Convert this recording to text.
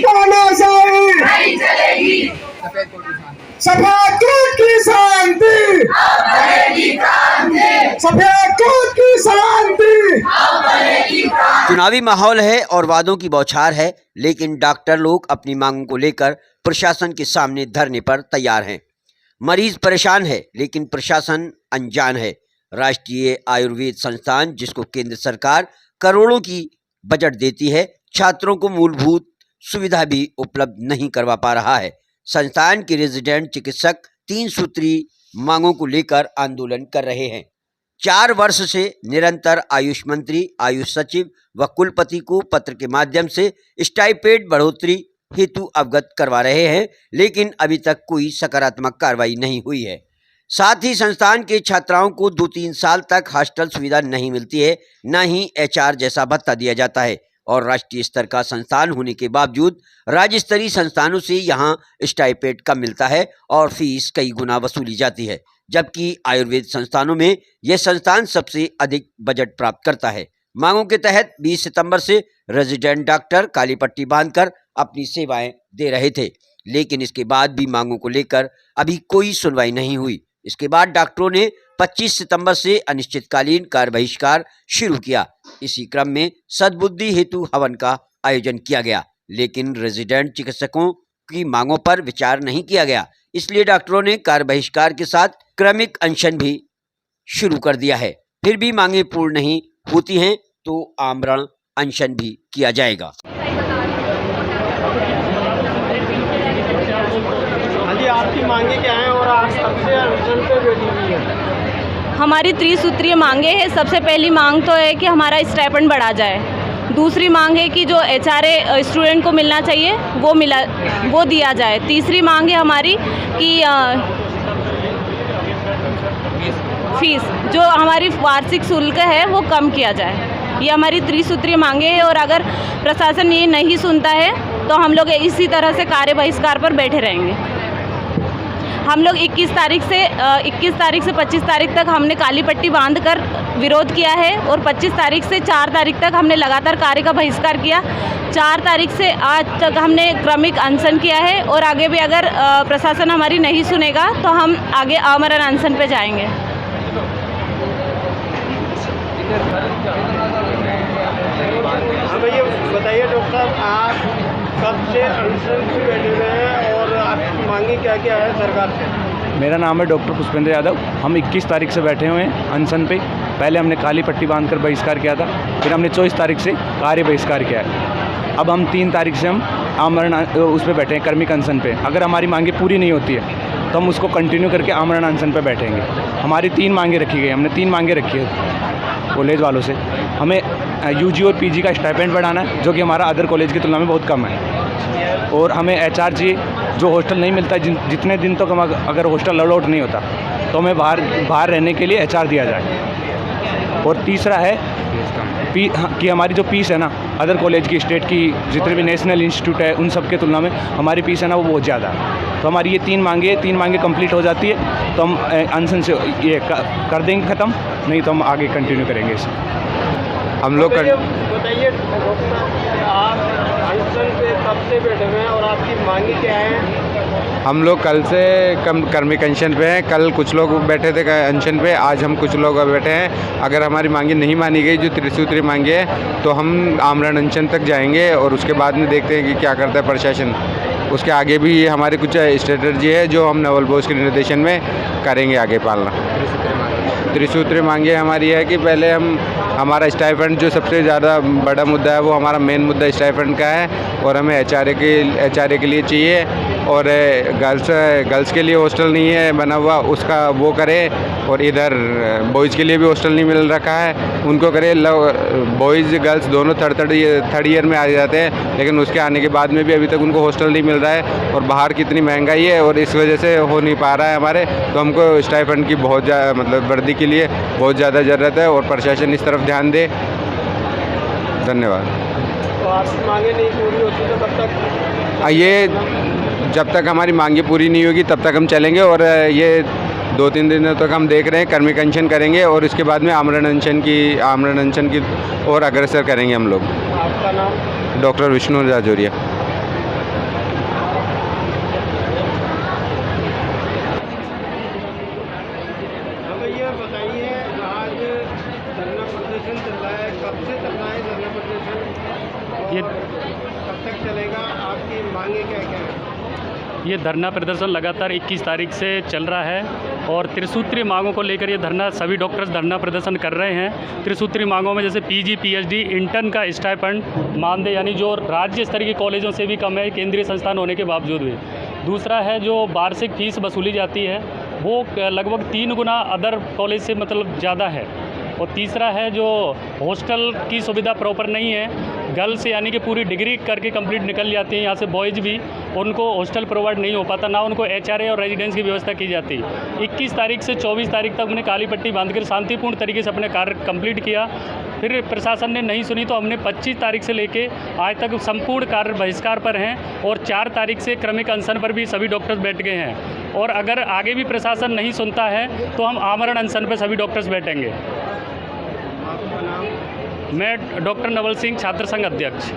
तानाशाही नहीं चलेगी, सफेद कोट की शांति, सफेद कोट की शांति। चुनावी माहौल है और वादों की बौछार है, लेकिन डॉक्टर लोग अपनी मांगों को लेकर प्रशासन के सामने धरने पर तैयार हैं। मरीज परेशान है, लेकिन प्रशासन अनजान है। राष्ट्रीय आयुर्वेद संस्थान, जिसको केंद्र सरकार करोड़ों की बजट देती है, छात्रों को मूलभूत सुविधा भी उपलब्ध नहीं करवा पा रहा है। संस्थान के रेजिडेंट चिकित्सक 3 सूत्री मांगों को लेकर आंदोलन कर रहे हैं। 4 वर्ष से निरंतर आयुष मंत्री, आयुष सचिव व कुलपति को पत्र के माध्यम से स्टाइपेंड बढ़ोतरी हेतु अवगत करवा रहे हैं, लेकिन अभी तक कोई सकारात्मक कार्रवाई नहीं हुई है। साथ ही संस्थान के छात्राओं को 2-3 साल तक हॉस्टल सुविधा नहीं मिलती है, न ही HR जैसा भत्ता दिया जाता है। और राष्ट्रीय स्तर का संस्थान होने के बावजूद राज्य स्तरीय संस्थानों से यहाँ स्टाइपेंड कम मिलता है और फीस कई गुना वसूली जाती है, जबकि आयुर्वेद संस्थानों में यह संस्थान सबसे अधिक बजट प्राप्त करता है। मांगों के तहत 20 सितंबर से रेजिडेंट डॉक्टर काली पट्टी बांधकर अपनी सेवाएं दे रहे थे, लेकिन इसके बाद भी मांगों को लेकर अभी कोई सुनवाई नहीं हुई। इसके बाद डॉक्टरों ने 25 सितंबर से अनिश्चितकालीन कार्य बहिष्कार शुरू किया। इसी क्रम में सद्बुद्धि हेतु हवन का आयोजन किया गया, लेकिन रेजिडेंट चिकित्सकों की मांगों पर विचार नहीं किया गया। इसलिए डॉक्टरों ने कार्य बहिष्कार के साथ क्रमिक अनशन भी शुरू कर दिया है। फिर भी मांगे पूर्ण नहीं होती हैं तो आमरण अनशन भी किया जाएगा। हाँ जी, आपकी मांगे क्या हैं और आप सबसे अनशन पे बैठी हुई है? हमारी त्रिसूत्रीय मांगे हैं। सबसे पहली मांग तो है कि हमारा स्टाइपेंड बढ़ा जाए। दूसरी मांग है कि जो HRA स्टूडेंट को मिलना चाहिए वो दिया जाए। तीसरी मांग है हमारी कि फीस जो हमारी वार्षिक शुल्क है वो कम किया जाए। ये हमारी त्रिसूत्रीय मांगे हैं और अगर प्रशासन ये नहीं सुनता है तो हम लोग इसी तरह से कार्य बहिष्कार पर बैठे रहेंगे। हम लोग 21 तारीख से 25 तारीख तक हमने काली पट्टी बांधकर विरोध किया है और 25 तारीख से 4 तारीख तक हमने लगातार कार्य का बहिष्कार किया। 4 तारीख से आज तक हमने क्रमिक अनशन किया है और आगे भी अगर प्रशासन हमारी नहीं सुनेगा तो हम आगे आमरण अनशन पे जाएंगे। भैया बताइए डॉक्टर साहब, आप कब से अनशन पे बैठे हुए हैं और आपकी मांगे क्या क्या है सरकार से? मेरा नाम है डॉक्टर पुष्पेंद्र यादव। हम 21 तारीख से बैठे हुए हैं अनशन पे। पहले हमने काली पट्टी बांधकर बहिष्कार किया था, फिर हमने 24 तारीख से कार्य बहिष्कार किया है। अब हम 3 तारीख से हम आमरण उस पर बैठे हैं, कर्मिक अनशन पे। अगर हमारी मांगे पूरी नहीं होती है तो हम उसको कंटिन्यू करके आमरण अनशन पे बैठेंगे। हमारी 3 मांगे रखी गई, हमने 3 मांगे रखी है कॉलेज वालों से। हमें UG और PG का स्टाइपेंड बढ़ाना है, जो कि हमारा अदर कॉलेज की तुलना में बहुत कम है। और हमें HR चाहिए, जो हॉस्टल नहीं मिलता। जितने दिन तक अगर हॉस्टल अलॉट नहीं होता तो हमें बाहर रहने के लिए HR दिया जाए। और तीसरा है कि हमारी जो फीस है ना, अदर कॉलेज की, स्टेट की, जितने भी नेशनल इंस्टीट्यूट है उन सब की तुलना में हमारी फीस है ना वो बहुत ज़्यादा है। तो हमारी ये 3 मांगे कंप्लीट हो जाती है तो हम अनशन से ये कर देंगे ख़त्म, नहीं तो हम आगे कंटिन्यू करेंगे इसे। हम लोग बताइए आप अनशन पे कब से बैठे हुए हैं और आपकी मांगे क्या हैं? हम लोग कल से कर्मिक अनशन पे हैं। कल कुछ लोग बैठे थे अनशन पे, आज हम कुछ लोग बैठे हैं। अगर हमारी मांगे नहीं मानी गई, जो त्रिसूत्री मांगे हैं, तो हम आमरण अनशन तक जाएंगे और उसके बाद में देखते हैं कि क्या करता है प्रशासन। उसके आगे भी हमारे कुछ स्ट्रेटजी है जो हम नवल बोस के निर्देशन में करेंगे आगे पालना। त्रिसूत्री मांगे हमारी है कि पहले हमारा स्टाइपेंड, जो सबसे ज़्यादा बड़ा मुद्दा है, वो हमारा मेन मुद्दा स्टाइपेंड का है और हमें HRA के लिए चाहिए। और गर्ल्स के लिए हॉस्टल नहीं है बना हुआ, उसका वो करें। और इधर बॉयज़ के लिए भी हॉस्टल नहीं मिल रखा है, उनको करें। बॉयज़ गर्ल्स दोनों थर्ड ईयर में आ जाते हैं, लेकिन उसके आने के बाद में भी अभी तक उनको हॉस्टल नहीं मिल रहा है। और बाहर कितनी महंगाई है और इस वजह से हो नहीं पा रहा है हमारे। तो हमको स्टाइपेंड की बहुत ज़्यादा मतलब वर्दी के लिए बहुत ज़्यादा ज़रूरत है और प्रशासन इस तरफ ध्यान दे। धन्यवाद। तो आपकी मांगे नहीं पूरी होती तो कब तक? ये जब तक हमारी मांगे पूरी नहीं होगी तब तक हम चलेंगे। और ये 2-3 दिनों तक हम देख रहे हैं, कर्मिक अनशन करेंगे और इसके बाद में आमरण अनशन की और अग्रसर करेंगे हम लोग। आपका नाम? डॉक्टर विष्णु राजौरिया। ये कब तक चलेगा, आपकी मांगे क्या क्या है? ये धरना प्रदर्शन लगातार 21 तारीख से चल रहा है और त्रिसूत्रीय मांगों को लेकर ये धरना सभी डॉक्टर्स धरना प्रदर्शन कर रहे हैं। त्रिसूत्रीय मांगों में जैसे पीजी, पीएचडी, इंटर्न का स्टाइपेंड मानदेय यानी जो राज्य स्तरीय के कॉलेजों से भी कम है केंद्रीय संस्थान होने के बावजूद भी। दूसरा है जो वार्षिक फीस वसूली जाती है वो लगभग 3 गुना अदर कॉलेज से मतलब ज़्यादा है। और तीसरा है जो हॉस्टल की सुविधा प्रॉपर नहीं है, गर्ल्स यानी कि पूरी डिग्री करके कंप्लीट निकल जाती हैं यहाँ से बॉयज़ भी, उनको हॉस्टल प्रोवाइड नहीं हो पाता, ना उनको एचआरए और रेजिडेंस की व्यवस्था की जाती। 21 तारीख से 24 तारीख तक हमने काली पट्टी बांधकर शांतिपूर्ण तरीके से अपने कार्य कंप्लीट किया। फिर प्रशासन ने नहीं सुनी तो हमने 25 तारीख से लेके आज तक संपूर्ण कार्य बहिष्कार पर हैं और 4 तारीख से क्रमिक अनशन पर भी सभी डॉक्टर्स बैठ गए हैं। और अगर आगे भी प्रशासन नहीं सुनता है तो हम आमरण अनशन पर सभी डॉक्टर्स बैठेंगे। मैं डॉक्टर नवल सिंह, छात्र संघ अध्यक्ष।